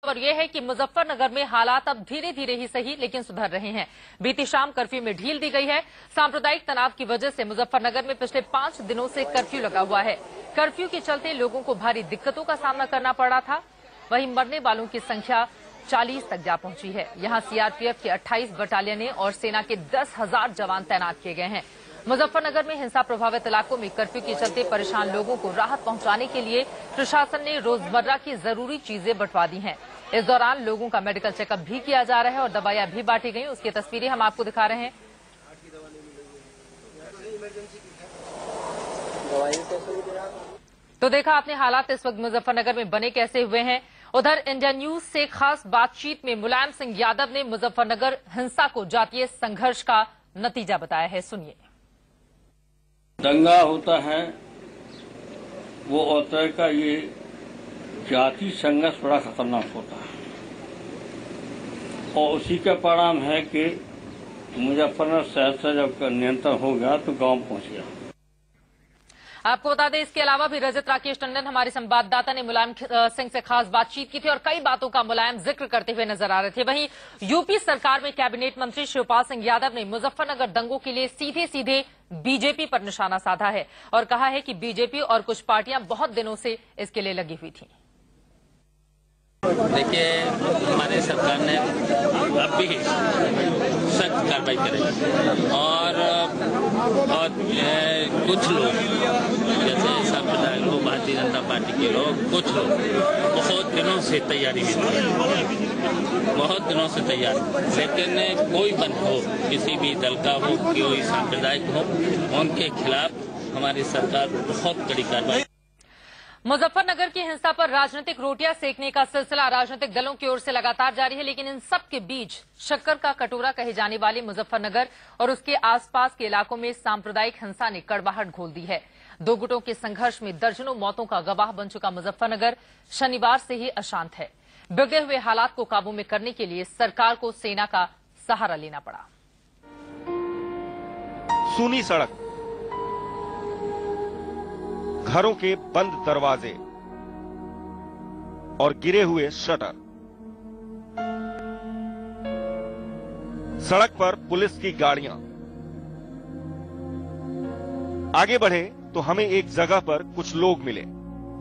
खबर यह है कि मुजफ्फरनगर में हालात अब धीरे धीरे ही सही लेकिन सुधर रहे हैं। बीती शाम कर्फ्यू में ढील दी गई है। सांप्रदायिक तनाव की वजह से मुजफ्फरनगर में पिछले 5 दिनों से कर्फ्यू लगा हुआ है। कर्फ्यू के चलते लोगों को भारी दिक्कतों का सामना करना पड़ा था। वहीं मरने वालों की संख्या 40 तक जा पहुंची है। यहां सीआरपीएफ की 28 बटालियनें और सेना के 10,000 जवान तैनात किए गए हैं। मुजफ्फरनगर में हिंसा प्रभावित इलाकों में कर्फ्यू के चलते परेशान लोगों को राहत पहुंचाने के लिए प्रशासन ने रोजमर्रा की जरूरी चीजें बंटवा दी हैं। इस दौरान लोगों का मेडिकल चेकअप भी किया जा रहा है और दवाइयां भी बांटी गई। उसकी तस्वीरें हम आपको दिखा रहे हैं। तो देखा आपने हालात इस वक्त मुजफ्फरनगर में बने कैसे हुए हैं। उधर इंडिया न्यूज से खास बातचीत में मुलायम सिंह यादव ने मुजफ्फरनगर हिंसा को जातीय संघर्ष का नतीजा बताया है। सुनिए। दंगा होता है वो होता है का ये जाति संघर्ष बड़ा खतरनाक होता है और उसी का परिणाम है कि मुजफ्फरनगर शहर से जब नियंत्रण हो गया तो गांव पहुंच गया। आपको बता दें इसके अलावा भी रजत राकेश टंडन हमारे संवाददाता ने मुलायम सिंह से खास बातचीत की थी और कई बातों का मुलायम जिक्र करते हुए नजर आ रहे थे। वहीं यूपी सरकार में कैबिनेट मंत्री शिवपाल सिंह यादव ने मुजफ्फरनगर दंगों के लिए सीधे सीधे बीजेपी पर निशाना साधा है और कहा है कि बीजेपी और कुछ पार्टियां बहुत दिनों से इसके लिए लगी हुई थी। देखिए, हमारी सरकार ने अब भी सख्त कार्रवाई करेगी और कुछ लोग जैसे सांप्रदायिक लोग, भारतीय जनता पार्टी के लोग, कुछ लोग बहुत दिनों से तैयारी में थे, बहुत दिनों से तैयारी, लेकिन कोई बंद हो, किसी भी दल का हो, कोई सांप्रदायिक हो, उनके खिलाफ हमारी सरकार बहुत कड़ी कार्रवाई। मुजफ्फरनगर की हिंसा पर राजनीतिक रोटियां सेकने का सिलसिला राजनीतिक दलों की ओर से लगातार जारी है, लेकिन इन सब के बीच शक्कर का कटोरा कहे जाने वाले मुजफ्फरनगर और उसके आसपास के इलाकों में सांप्रदायिक हिंसा ने कड़वाहट घोल दी है। दो गुटों के संघर्ष में दर्जनों मौतों का गवाह बन चुका मुजफ्फरनगर शनिवार से ही अशांत है। बिगड़े हुए हालात को काबू में करने के लिए सरकार को सेना का सहारा लेना पड़ा। सूनी सड़क, घरों के बंद दरवाजे और गिरे हुए शटर, सड़क पर पुलिस की गाड़ियां। आगे बढ़े तो हमें एक जगह पर कुछ लोग मिले।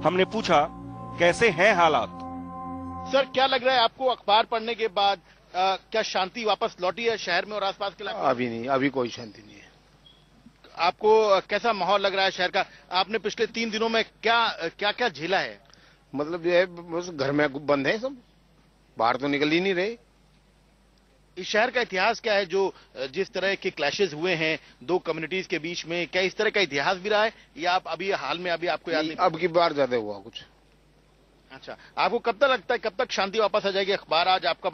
हमने पूछा कैसे हैं हालात। सर, क्या लग रहा है आपको अखबार पढ़ने के बाद? क्या शांति वापस लौटी है शहर में और आसपास के इलाकों में? अभी नहीं, अभी कोई शांति नहीं है। आपको कैसा माहौल लग रहा है शहर का? आपने पिछले 3 दिनों में क्या झेला है? मतलब ये बस घर में बंद है, सब बाहर तो निकल ही नहीं रहे। इस शहर का इतिहास क्या है? जो जिस तरह के क्लैशेस हुए हैं दो कम्युनिटीज के बीच में, क्या इस तरह का इतिहास भी रहा है या आप अभी हाल में अभी आपको याद नहीं? अब की बार ज्यादा हुआ कुछ। अच्छा, आपको कब तक लगता है कब तक शांति वापस आ जाएगी? अखबार आज आपका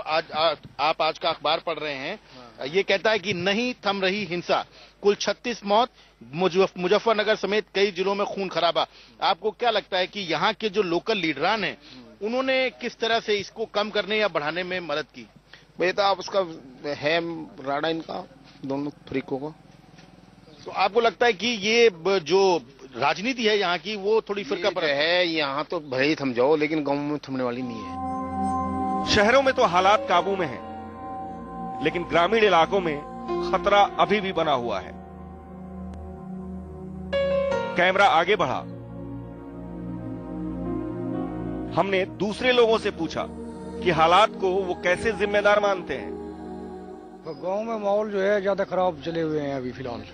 आप आज का अखबार पढ़ रहे हैं, ये कहता है कि नहीं थम रही हिंसा, कुल 36 मौत, मुजफ्फरनगर समेत कई जिलों में खून खराबा। आपको क्या लगता है कि यहाँ के जो लोकल लीडरान हैं उन्होंने किस तरह से इसको कम करने या बढ़ाने में मदद की? बेटा आप उसका है राडा इनका दोनों तरीकों का। तो आपको लगता है कि ये जो राजनीति है यहाँ की वो थोड़ी फिरका पर है? यहाँ तो भले ही थम जाओ लेकिन गांव में थमने वाली नहीं है। शहरों में तो हालात काबू में हैं, लेकिन ग्रामीण इलाकों में खतरा अभी भी बना हुआ है। कैमरा आगे बढ़ा, हमने दूसरे लोगों से पूछा कि हालात को वो कैसे जिम्मेदार मानते हैं। गांव में माहौल जो है ज्यादा खराब चले हुए हैं अभी फिलहाल।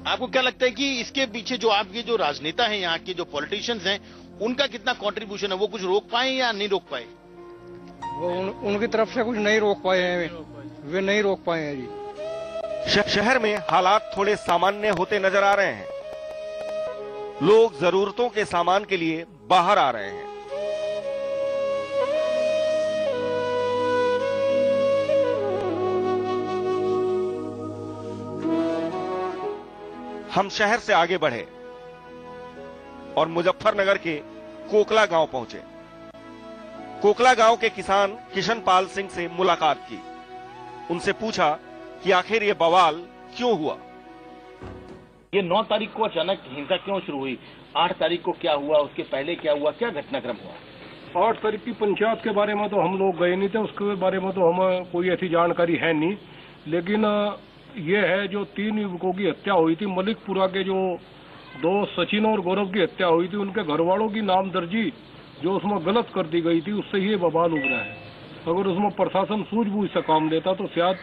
आपको क्या लगता है कि इसके पीछे जो आपके जो राजनेता हैं, यहाँ के जो पॉलिटिशियंस हैं, उनका कितना कंट्रीब्यूशन है? वो कुछ रोक पाए या नहीं रोक पाए? वो उनकी तरफ से कुछ नहीं रोक पाए हैं, वे नहीं रोक पाए हैं जी। शहर में हालात थोड़े सामान्य होते नजर आ रहे हैं। लोग जरूरतों के सामान के लिए बाहर आ रहे हैं। हम शहर से आगे बढ़े और मुजफ्फरनगर के कोकला गांव पहुंचे। कोकला गांव के किसान किशन पाल सिंह से मुलाकात की। उनसे पूछा कि आखिर ये बवाल क्यों हुआ। ये 9 तारीख को अचानक हिंसा क्यों शुरू हुई? 8 तारीख को क्या हुआ? उसके पहले क्या हुआ? क्या घटनाक्रम हुआ? 8 तारीख की पंचायत के बारे में तो हम लोग गए नहीं थे, उसके बारे में तो हमें कोई ऐसी जानकारी है नहीं। लेकिन ये है जो 3 युवकों की हत्या हुई थी, मलिकपुरा के जो 2 सचिन और गौरव की हत्या हुई थी, उनके घर वालों की नामदर्जी जो उसमें गलत कर दी गई थी, उससे ये बवाल उभरा है। अगर उसमें प्रशासन सूझबूझ से काम देता तो शायद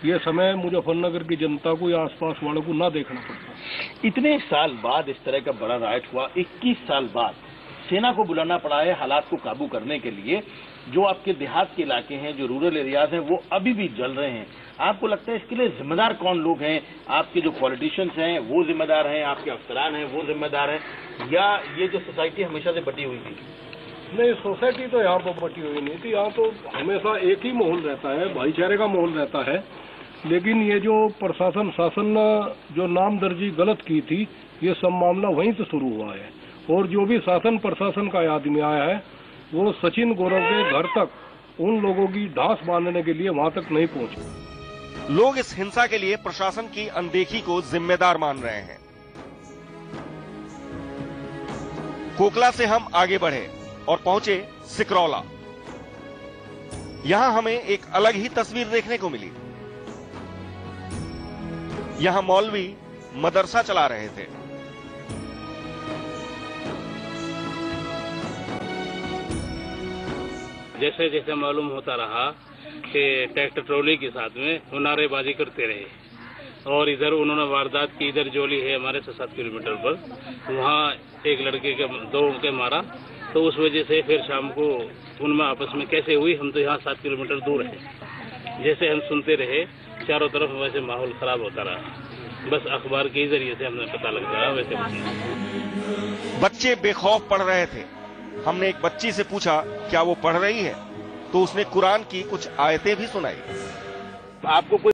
ये समय मुजफ्फरनगर की जनता को या आसपास वालों को ना देखना पड़ता। इतने साल बाद इस तरह का बड़ा राइट हुआ, 21 साल बाद सेना को बुलाना पड़ा है हालात को काबू करने के लिए। जो आपके देहात के इलाके हैं, जो रूरल एरियाज हैं, वो अभी भी जल रहे हैं। आपको लगता है इसके लिए जिम्मेदार कौन लोग हैं? आपके जो पॉलिटिशियंस हैं वो जिम्मेदार हैं, आपके अफसरान हैं वो जिम्मेदार हैं, या ये जो सोसाइटी हमेशा से बटी हुई थी? नहीं, सोसाइटी तो यहाँ पर बटी हुई नहीं थी। यहाँ तो हमेशा एक ही माहौल रहता है, भाईचारे का माहौल रहता है। लेकिन ये जो प्रशासन शासन जो नामदर्जी गलत की थी, ये सब मामला वहीं से शुरू हुआ है। और जो भी शासन प्रशासन का आदमी आया है वो सचिन गौरव के घर तक उन लोगों की ढांस बांधने के लिए वहां तक नहीं पहुंचे। लोग इस हिंसा के लिए प्रशासन की अनदेखी को जिम्मेदार मान रहे हैं। कोकला से हम आगे बढ़े और पहुंचे सिकरौला। यहां हमें एक अलग ही तस्वीर देखने को मिली। यहां मौलवी मदरसा चला रहे थे। जैसे जैसे मालूम होता रहा कि ट्रैक्टर ट्रॉली के साथ में वो नारेबाजी करते रहे और इधर उन्होंने वारदात की। इधर जोली है हमारे से 7 किलोमीटर पर, वहाँ एक लड़के के 2 के मारा। तो उस वजह से फिर शाम को उनमें आपस में कैसे हुई, हम तो यहाँ 7 किलोमीटर दूर है। जैसे हम सुनते रहे चारों तरफ वैसे माहौल खराब होता रहा। बस अखबार के जरिए से हमें पता लग रहा। वैसे बच्चे बेखौफ पढ़ रहे थे। हमने एक बच्ची से पूछा क्या वो पढ़ रही है, तो उसने कुरान की कुछ आयतें भी सुनाई। आपको कोई